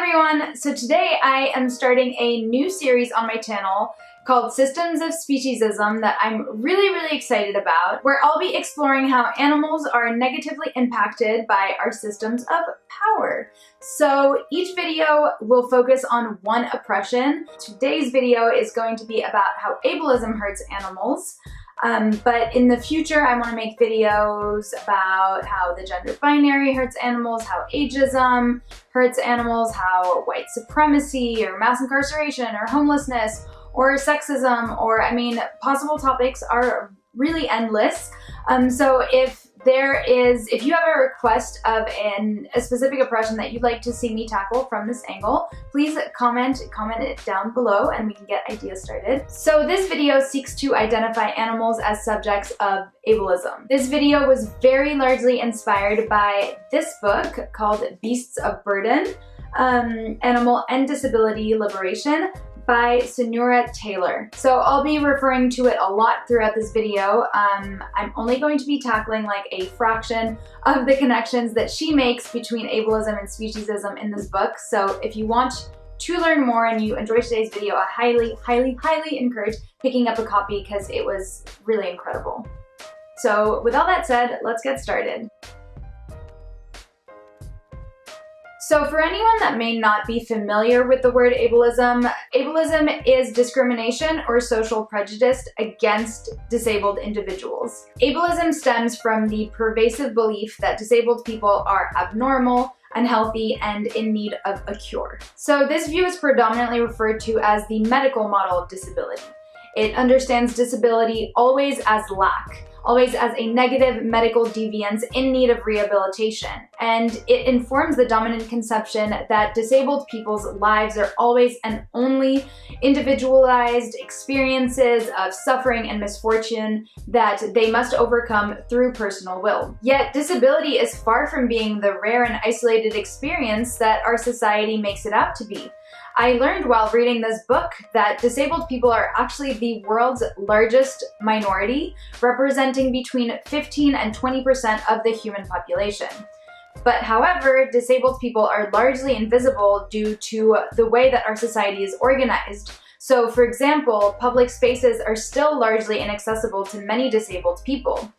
everyone! So today I am starting a new series on my channel called Systems of Speciesism that I'm really excited about, where I'll be exploring how animals are negatively impacted by our systems of power. So each video will focus on one oppression. Today's video is going to be about how ableism hurts animals. But in the future, I want to make videos about how the gender binary hurts animals, how ageism hurts animals, how white supremacy or mass incarceration or homelessness or sexism, or possible topics are really endless. So if you have a request of a specific oppression that you'd like to see me tackle from this angle, please comment it down below and we can get ideas started. So this video seeks to identify animals as subjects of ableism. This video was very largely inspired by this book called Beasts of Burden, Animal and Disability Liberation by Senora Taylor. So I'll be referring to it a lot throughout this video. I'm only going to be tackling like a fraction of the connections that she makes between ableism and speciesism in this book. So if you want to learn more and you enjoyed today's video, I highly encourage picking up a copy because it was really incredible. So with all that said, let's get started. So for anyone that may not be familiar with the word ableism, ableism is discrimination or social prejudice against disabled individuals. Ableism stems from the pervasive belief that disabled people are abnormal, unhealthy, and in need of a cure. So this view is predominantly referred to as the medical model of disability. It understands disability always as lack, always as a negative medical deviance in need of rehabilitation. And it informs the dominant conception that disabled people's lives are always and only individualized experiences of suffering and misfortune that they must overcome through personal will. Yet disability is far from being the rare and isolated experience that our society makes it out to be. I learned while reading this book that disabled people are actually the world's largest minority, representing between 15 and 20% of the human population. But however, disabled people are largely invisible due to the way that our society is organized. So for example, public spaces are still largely inaccessible to many disabled people.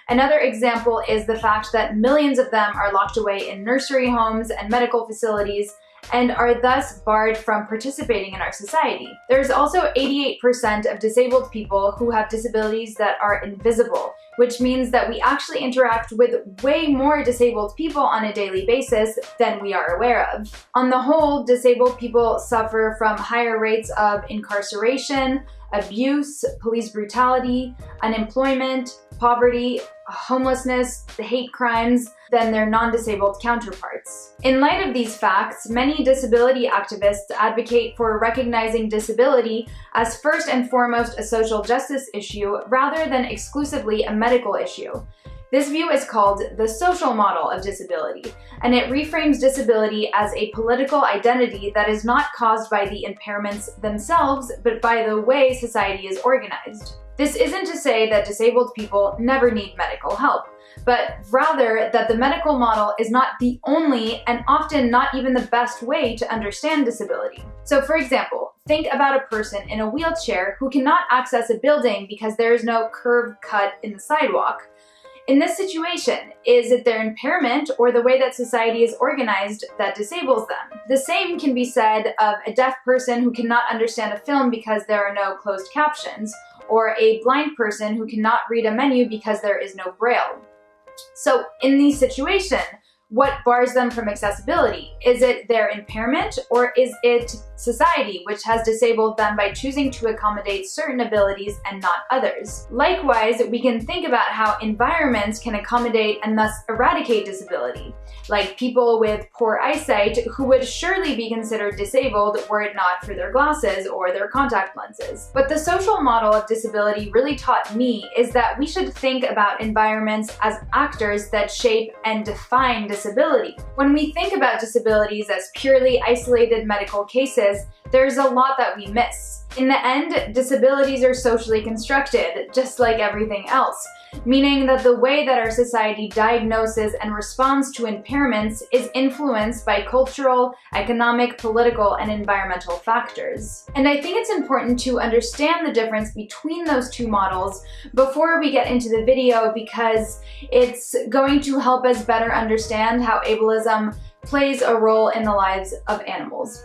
Another example is the fact that millions of them are locked away in nursery homes and medical facilities and are thus barred from participating in our society. There's also 88% of disabled people who have disabilities that are invisible, which means that we actually interact with way more disabled people on a daily basis than we are aware of. On the whole, disabled people suffer from higher rates of incarceration, abuse, police brutality, unemployment, poverty, homelessness, hate crimes than their non-disabled counterparts. In light of these facts, many disability activists advocate for recognizing disability as first and foremost a social justice issue rather than exclusively a medical issue. This view is called the social model of disability, and it reframes disability as a political identity that is not caused by the impairments themselves, but by the way society is organized. This isn't to say that disabled people never need medical help, but rather that the medical model is not the only and often not even the best way to understand disability. So for example, think about a person in a wheelchair who cannot access a building because there is no curb cut in the sidewalk. In this situation, is it their impairment or the way that society is organized that disables them? The same can be said of a deaf person who cannot understand a film because there are no closed captions, or a blind person who cannot read a menu because there is no braille. So in these situations, what bars them from accessibility? Is it their impairment, or is it society which has disabled them by choosing to accommodate certain abilities and not others? Likewise, we can think about how environments can accommodate and thus eradicate disability, like people with poor eyesight who would surely be considered disabled were it not for their glasses or their contact lenses. What the social model of disability really taught me is that we should think about environments as actors that shape and define disability. When we think about disabilities as purely isolated medical cases, there's a lot that we miss. In the end, disabilities are socially constructed, just like everything else, meaning that the way that our society diagnoses and responds to impairments is influenced by cultural, economic, political, and environmental factors. And I think it's important to understand the difference between those two models before we get into the video, because it's going to help us better understand how ableism plays a role in the lives of animals.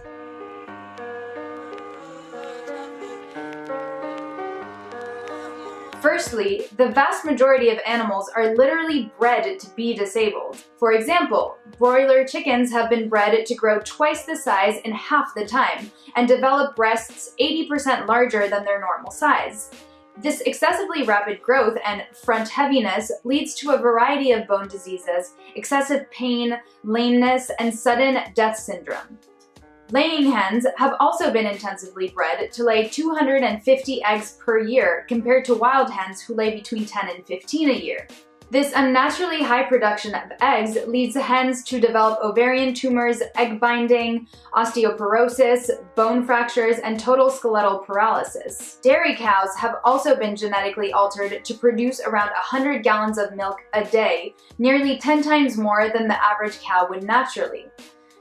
Firstly, the vast majority of animals are literally bred to be disabled. For example, broiler chickens have been bred to grow twice the size in half the time and develop breasts 80% larger than their normal size. This excessively rapid growth and front heaviness leads to a variety of bone diseases, excessive pain, lameness, and sudden death syndrome. Laying hens have also been intensively bred to lay 250 eggs per year compared to wild hens who lay between 10 and 15 a year. This unnaturally high production of eggs leads hens to develop ovarian tumors, egg binding, osteoporosis, bone fractures, and total skeletal paralysis. Dairy cows have also been genetically altered to produce around 100 gallons of milk a day, nearly 10 times more than the average cow would naturally.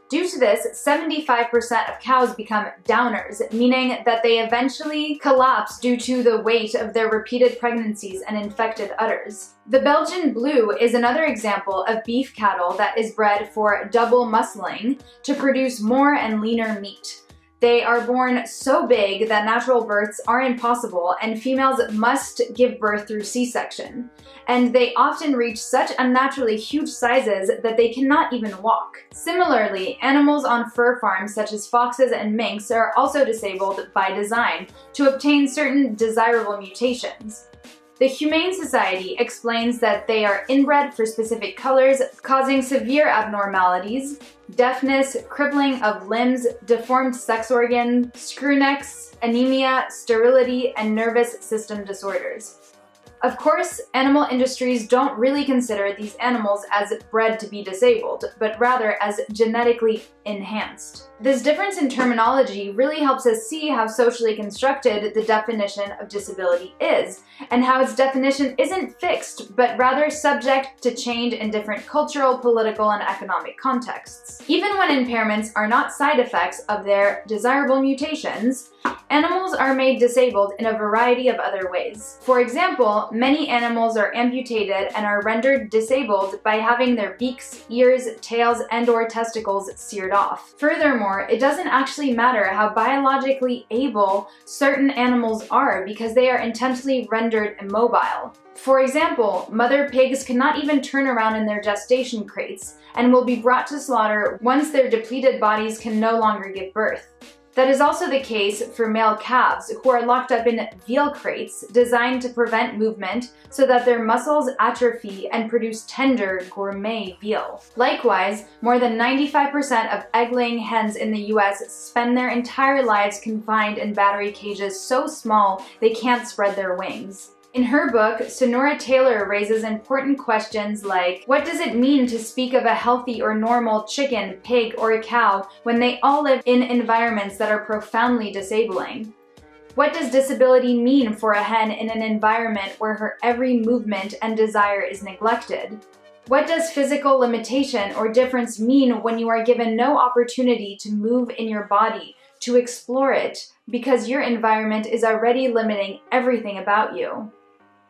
Due to this, 75% of cows become downers, meaning that they eventually collapse due to the weight of their repeated pregnancies and infected udders. The Belgian Blue is another example of beef cattle that is bred for double muscling to produce more and leaner meat. They are born so big that natural births are impossible and females must give birth through C-section. And they often reach such unnaturally huge sizes that they cannot even walk. Similarly, animals on fur farms such as foxes and minks are also disabled by design to obtain certain desirable mutations. The Humane Society explains that they are inbred for specific colors, causing severe abnormalities, deafness, crippling of limbs, deformed sex organs, screw necks, anemia, sterility, and nervous system disorders. Of course, animal industries don't really consider these animals as bred to be disabled, but rather as genetically enhanced. This difference in terminology really helps us see how socially constructed the definition of disability is, and how its definition isn't fixed, but rather subject to change in different cultural, political, and economic contexts. Even when impairments are not side effects of their desirable mutations, animals are made disabled in a variety of other ways. For example, many animals are amputated and are rendered disabled by having their beaks, ears, tails, and/or testicles seared off. Furthermore, it doesn't actually matter how biologically able certain animals are because they are intentionally rendered immobile. For example, mother pigs cannot even turn around in their gestation crates and will be brought to slaughter once their depleted bodies can no longer give birth. That is also the case for male calves, who are locked up in veal crates designed to prevent movement so that their muscles atrophy and produce tender, gourmet veal. Likewise, more than 95% of egg-laying hens in the US spend their entire lives confined in battery cages so small they can't spread their wings. In her book, Sonora Taylor raises important questions like, what does it mean to speak of a healthy or normal chicken, pig, or cow when they all live in environments that are profoundly disabling? What does disability mean for a hen in an environment where her every movement and desire is neglected? What does physical limitation or difference mean when you are given no opportunity to move in your body, to explore it, because your environment is already limiting everything about you?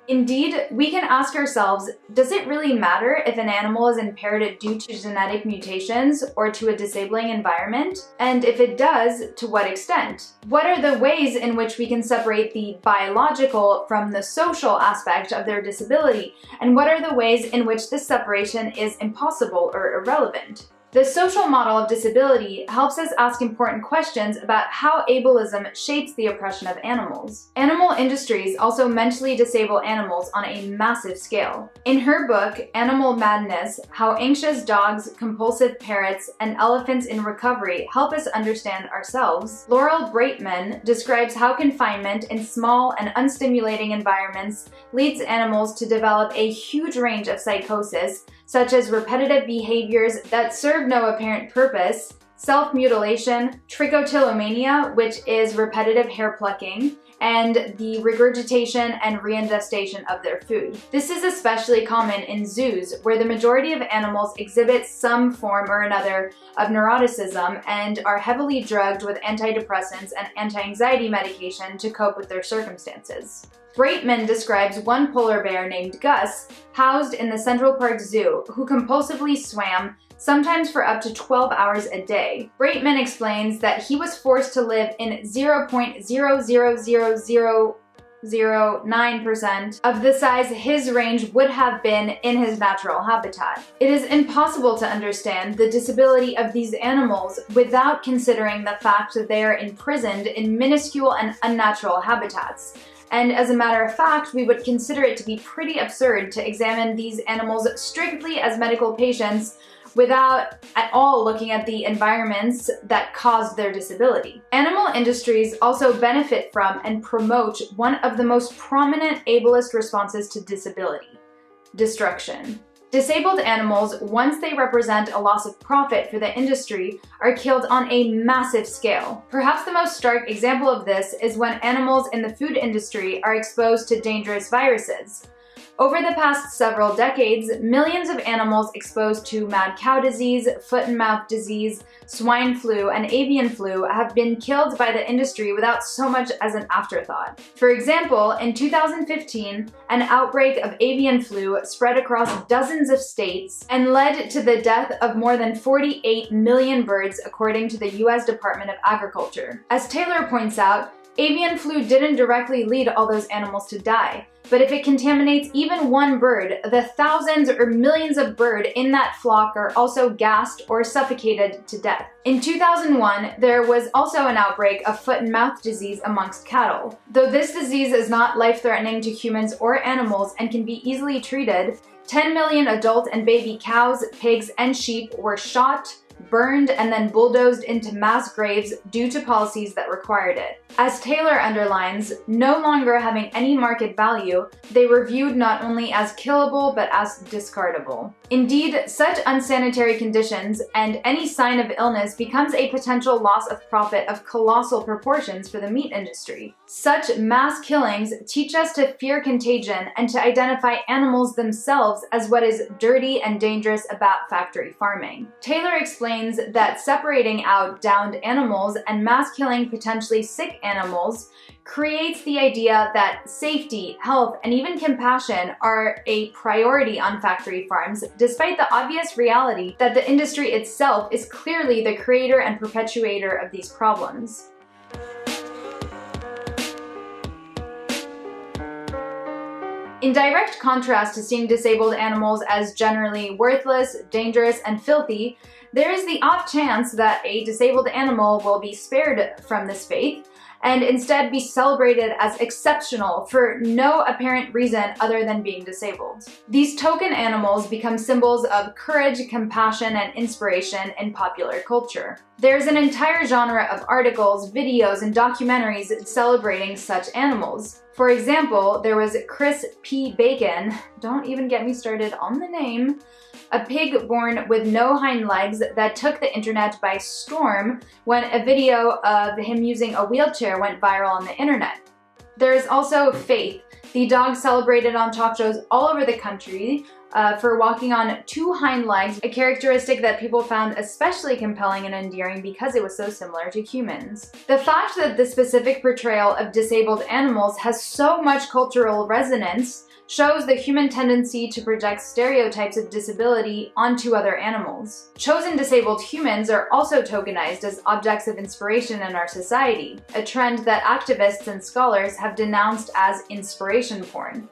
Indeed, we can ask ourselves, does it really matter if an animal is impaired due to genetic mutations or to a disabling environment? And if it does, to what extent? What are the ways in which we can separate the biological from the social aspect of their disability? And what are the ways in which this separation is impossible or irrelevant? The social model of disability helps us ask important questions about how ableism shapes the oppression of animals. Animal industries also mentally disable animals on a massive scale. In her book, Animal Madness: How Anxious Dogs, Compulsive Parrots, and Elephants in Recovery Help Us Understand Ourselves, Laurel Breitman describes how confinement in small and unstimulating environments leads animals to develop a huge range of psychosis, such as repetitive behaviors that serve no apparent purpose, self-mutilation, trichotillomania, which is repetitive hair plucking, and the regurgitation and reingestation of their food. This is especially common in zoos, where the majority of animals exhibit some form or another of neuroticism and are heavily drugged with antidepressants and anti-anxiety medication to cope with their circumstances. Breitman describes one polar bear named Gus, housed in the Central Park Zoo, who compulsively swam, sometimes for up to 12 hours a day. Breitman explains that he was forced to live in 0.0000009% of the size his range would have been in his natural habitat. It is impossible to understand the disability of these animals without considering the fact that they are imprisoned in minuscule and unnatural habitats. And as a matter of fact, we would consider it to be pretty absurd to examine these animals strictly as medical patients without at all looking at the environments that caused their disability. Animal industries also benefit from and promote one of the most prominent ableist responses to disability: destruction. Disabled animals, once they represent a loss of profit for the industry, are killed on a massive scale. Perhaps the most stark example of this is when animals in the food industry are exposed to dangerous viruses. Over the past several decades, millions of animals exposed to mad cow disease, foot and mouth disease, swine flu, and avian flu have been killed by the industry without so much as an afterthought. For example, in 2015, an outbreak of avian flu spread across dozens of states and led to the death of more than 48 million birds, according to the US Department of Agriculture. As Taylor points out, avian flu didn't directly lead all those animals to die. But if it contaminates even one bird, the thousands or millions of birds in that flock are also gassed or suffocated to death. In 2001, there was also an outbreak of foot and mouth disease amongst cattle. Though this disease is not life-threatening to humans or animals and can be easily treated, 10 million adult and baby cows, pigs, and sheep were shot, burned, and then bulldozed into mass graves due to policies that required it. As Taylor underlines, no longer having any market value, they were viewed not only as killable but as discardable. Indeed, such unsanitary conditions and any sign of illness becomes a potential loss of profit of colossal proportions for the meat industry. Such mass killings teach us to fear contagion and to identify animals themselves as what is dirty and dangerous about factory farming. Taylor explains that separating out downed animals and mass killing potentially sick animals creates the idea that safety, health, and even compassion are a priority on factory farms, despite the obvious reality that the industry itself is clearly the creator and perpetuator of these problems. In direct contrast to seeing disabled animals as generally worthless, dangerous, and filthy, there is the off chance that a disabled animal will be spared from this fate and instead be celebrated as exceptional for no apparent reason other than being disabled. These token animals become symbols of courage, compassion, and inspiration in popular culture. There's an entire genre of articles, videos, and documentaries celebrating such animals. For example, there was Chris P. Bacon, don't even get me started on the name, a pig born with no hind legs that took the internet by storm when a video of him using a wheelchair went viral on the internet. There is also Faith, the dog celebrated on talk shows all over the country for walking on two hind legs, a characteristic that people found especially compelling and endearing because it was so similar to humans. The fact that the specific portrayal of disabled animals has so much cultural resonance shows the human tendency to project stereotypes of disability onto other animals. Chosen disabled humans are also tokenized as objects of inspiration in our society, a trend that activists and scholars have denounced as inspiration porn.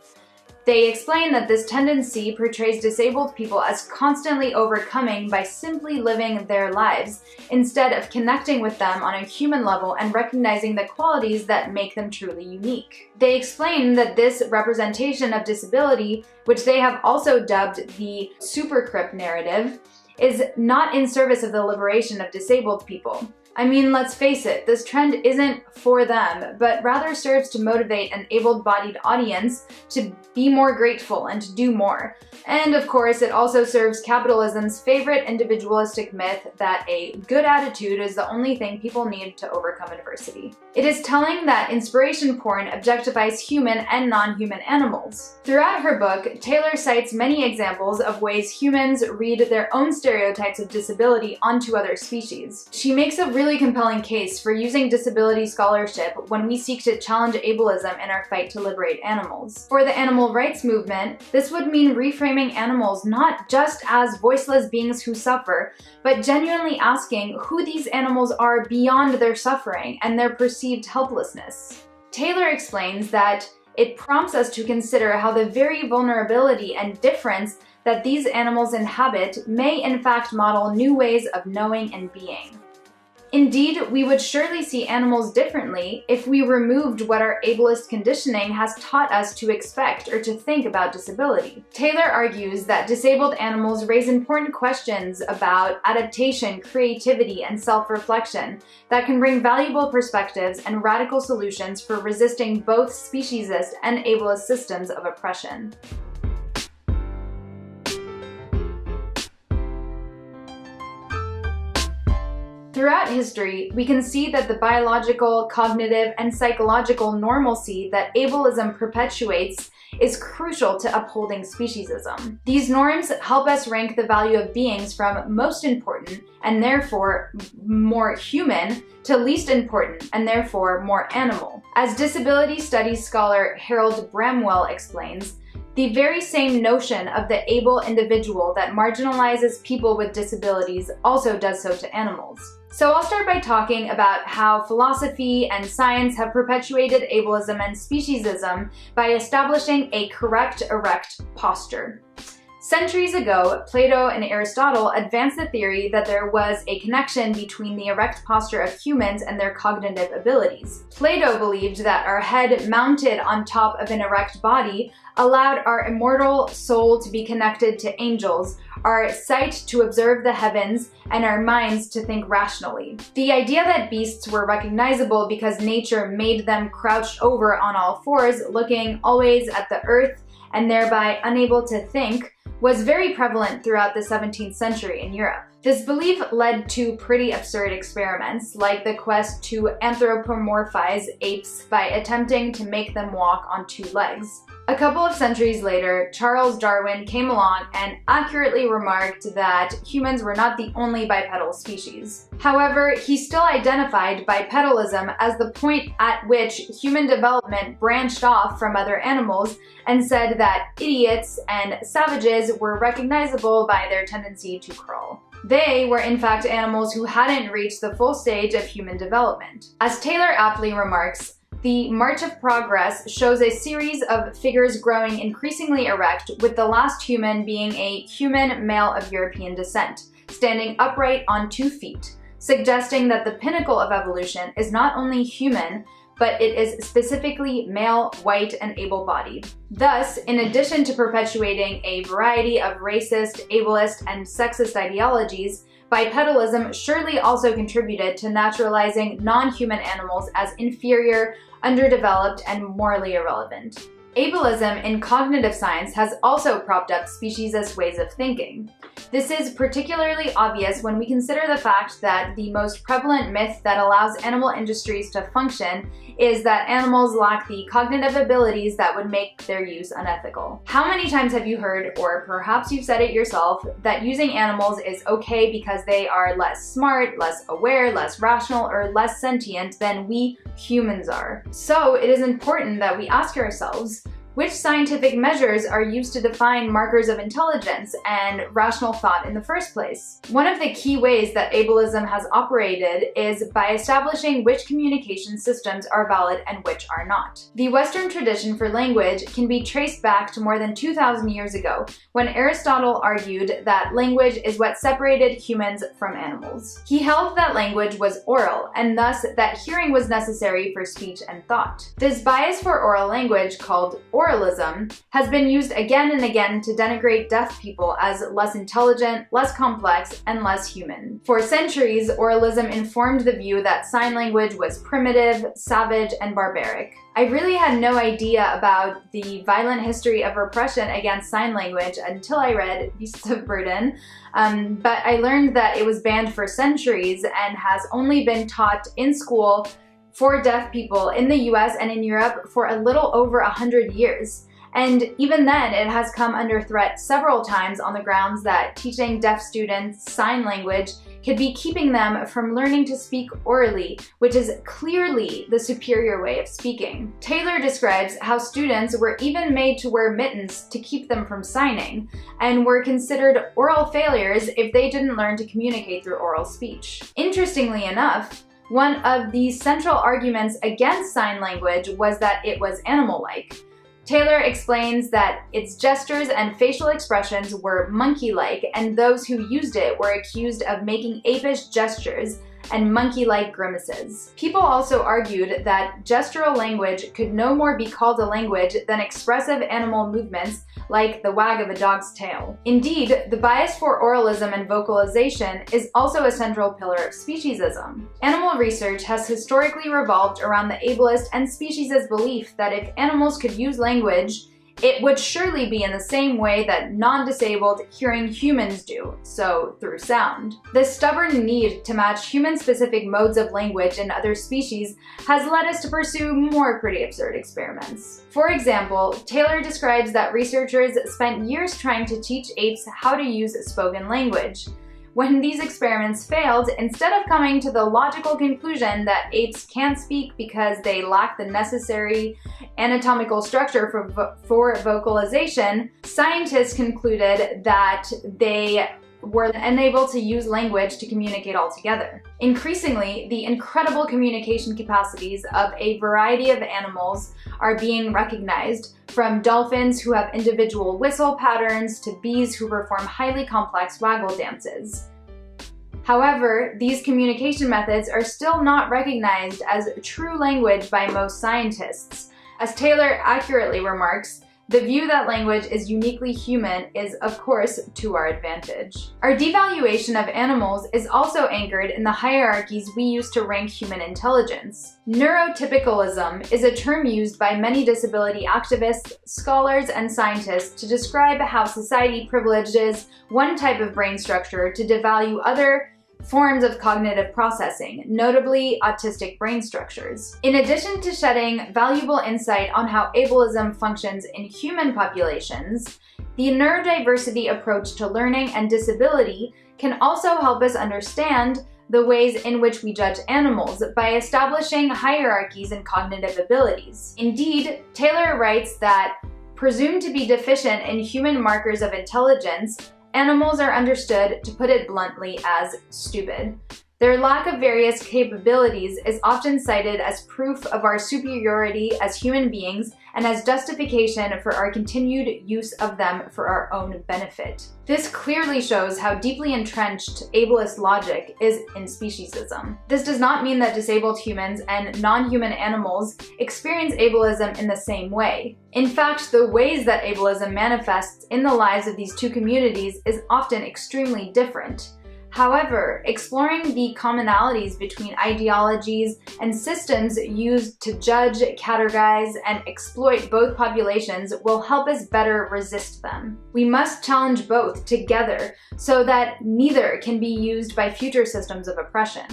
They explain that this tendency portrays disabled people as constantly overcoming by simply living their lives, instead of connecting with them on a human level and recognizing the qualities that make them truly unique. They explain that this representation of disability, which they have also dubbed the supercrip narrative, is not in service of the liberation of disabled people. I mean, let's face it, this trend isn't for them, but rather serves to motivate an able-bodied audience to be more grateful and to do more. And of course, it also serves capitalism's favorite individualistic myth that a good attitude is the only thing people need to overcome adversity. It is telling that inspiration porn objectifies human and non-human animals. Throughout her book, Taylor cites many examples of ways humans read their own stereotypes of disability onto other species. She makes a really compelling case for using disability scholarship when we seek to challenge ableism in our fight to liberate animals. For the animal rights movement, this would mean reframing animals not just as voiceless beings who suffer, but genuinely asking who these animals are beyond their suffering and their perceived helplessness. Taylor explains that it prompts us to consider how the very vulnerability and difference that these animals inhabit may in fact model new ways of knowing and being. Indeed, we would surely see animals differently if we removed what our ableist conditioning has taught us to expect or to think about disability. Taylor argues that disabled animals raise important questions about adaptation, creativity, and self-reflection that can bring valuable perspectives and radical solutions for resisting both speciesist and ableist systems of oppression. Throughout history, we can see that the biological, cognitive, and psychological normalcy that ableism perpetuates is crucial to upholding speciesism. These norms help us rank the value of beings from most important, and therefore more human, to least important, and therefore more animal. As disability studies scholar Harold Bramwell explains, the very same notion of the able individual that marginalizes people with disabilities also does so to animals. So I'll start by talking about how philosophy and science have perpetuated ableism and speciesism by establishing a correct erect posture. Centuries ago, Plato and Aristotle advanced the theory that there was a connection between the erect posture of humans and their cognitive abilities. Plato believed that our head mounted on top of an erect body allowed our immortal soul to be connected to angels, our sight to observe the heavens, and our minds to think rationally. The idea that beasts were recognizable because nature made them crouched over on all fours, looking always at the earth and thereby unable to think, was very prevalent throughout the 17th century in Europe. This belief led to pretty absurd experiments, like the quest to anthropomorphize apes by attempting to make them walk on two legs. A couple of centuries later, Charles Darwin came along and accurately remarked that humans were not the only bipedal species. However, he still identified bipedalism as the point at which human development branched off from other animals and said that idiots and savages were recognizable by their tendency to crawl. They were in fact animals who hadn't reached the full stage of human development. As Taylor aptly remarks, the march of progress shows a series of figures growing increasingly erect, with the last human being a human male of European descent, standing upright on 2 feet, suggesting that the pinnacle of evolution is not only human, but it is specifically male, white, and able-bodied. Thus, in addition to perpetuating a variety of racist, ableist, and sexist ideologies, bipedalism surely also contributed to naturalizing non-human animals as inferior, underdeveloped, and morally irrelevant. Ableism in cognitive science has also propped up speciesist ways of thinking. This is particularly obvious when we consider the fact that the most prevalent myth that allows animal industries to function is that animals lack the cognitive abilities that would make their use unethical. How many times have you heard, or perhaps you've said it yourself, that using animals is okay because they are less smart, less aware, less rational, or less sentient than we humans are? So it is important that we ask ourselves, which scientific measures are used to define markers of intelligence and rational thought in the first place? One of the key ways that ableism has operated is by establishing which communication systems are valid and which are not. The Western tradition for language can be traced back to more than 2,000 years ago, when Aristotle argued that language is what separated humans from animals. He held that language was oral, and thus that hearing was necessary for speech and thought. This bias for oral language, called oralism has been used again and again to denigrate deaf people as less intelligent, less complex, and less human. For centuries, oralism informed the view that sign language was primitive, savage, and barbaric. I really had no idea about the violent history of repression against sign language until I read Beasts of Burden, but I learned that it was banned for centuries and has only been taught in school for deaf people in the US and in Europe for a little over 100 years. And even then, it has come under threat several times on the grounds that teaching deaf students sign language could be keeping them from learning to speak orally, which is clearly the superior way of speaking. Taylor describes how students were even made to wear mittens to keep them from signing, and were considered oral failures if they didn't learn to communicate through oral speech. Interestingly enough, one of the central arguments against sign language was that it was animal-like. Taylor explains that its gestures and facial expressions were monkey-like, and those who used it were accused of making apish gestures and monkey-like grimaces. People also argued that gestural language could no more be called a language than expressive animal movements like the wag of a dog's tail. Indeed, the bias for oralism and vocalization is also a central pillar of speciesism. Animal research has historically revolved around the ableist and speciesist belief that if animals could use language, it would surely be in the same way that non-disabled hearing humans do, so through sound. This stubborn need to match human-specific modes of language in other species has led us to pursue more pretty absurd experiments. For example, Taylor describes that researchers spent years trying to teach apes how to use spoken language. When these experiments failed, instead of coming to the logical conclusion that apes can't speak because they lack the necessary anatomical structure for vocalization, scientists concluded that they were unable to use language to communicate altogether. Increasingly, the incredible communication capacities of a variety of animals are being recognized, from dolphins who have individual whistle patterns to bees who perform highly complex waggle dances. However, these communication methods are still not recognized as true language by most scientists. As Taylor accurately remarks, the view that language is uniquely human is, of course, to our advantage. Our devaluation of animals is also anchored in the hierarchies we use to rank human intelligence. Neurotypicalism is a term used by many disability activists, scholars, and scientists to describe how society privileges one type of brain structure to devalue other forms of cognitive processing, notably autistic brain structures. In addition to shedding valuable insight on how ableism functions in human populations, the neurodiversity approach to learning and disability can also help us understand the ways in which we judge animals by establishing hierarchies in cognitive abilities. Indeed, Taylor writes that, presumed to be deficient in human markers of intelligence, animals are understood, to put it bluntly, as stupid. Their lack of various capabilities is often cited as proof of our superiority as human beings and as justification for our continued use of them for our own benefit. This clearly shows how deeply entrenched ableist logic is in speciesism. This does not mean that disabled humans and non-human animals experience ableism in the same way. In fact, the ways that ableism manifests in the lives of these two communities is often extremely different. However, exploring the commonalities between ideologies and systems used to judge, categorize, and exploit both populations will help us better resist them. We must challenge both together so that neither can be used by future systems of oppression.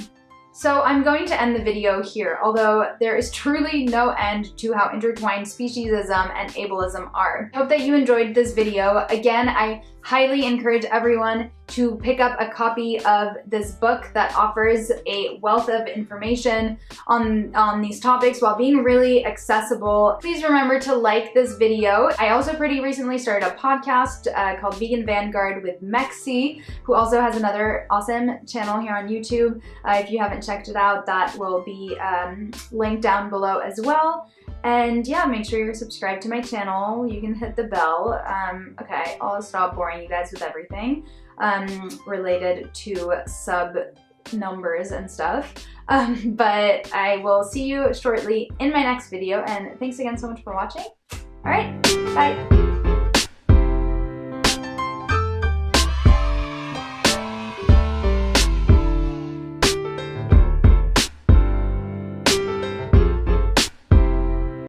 So I'm going to end the video here, although there is truly no end to how intertwined speciesism and ableism are. I hope that you enjoyed this video. Again, I highly encourage everyone to pick up a copy of this book that offers a wealth of information on these topics while being really accessible. Please remember to like this video. I also pretty recently started a podcast called Vegan Vanguard with Mexi, who also has another awesome channel here on YouTube. If you haven't checked it out, that will be linked down below as well. And yeah, make sure you're subscribed to my channel. You can hit the bell. Okay, I'll stop boring you guys with everything related to sub numbers and stuff. But I will see you shortly in my next video, and thanks again so much for watching. All right, bye.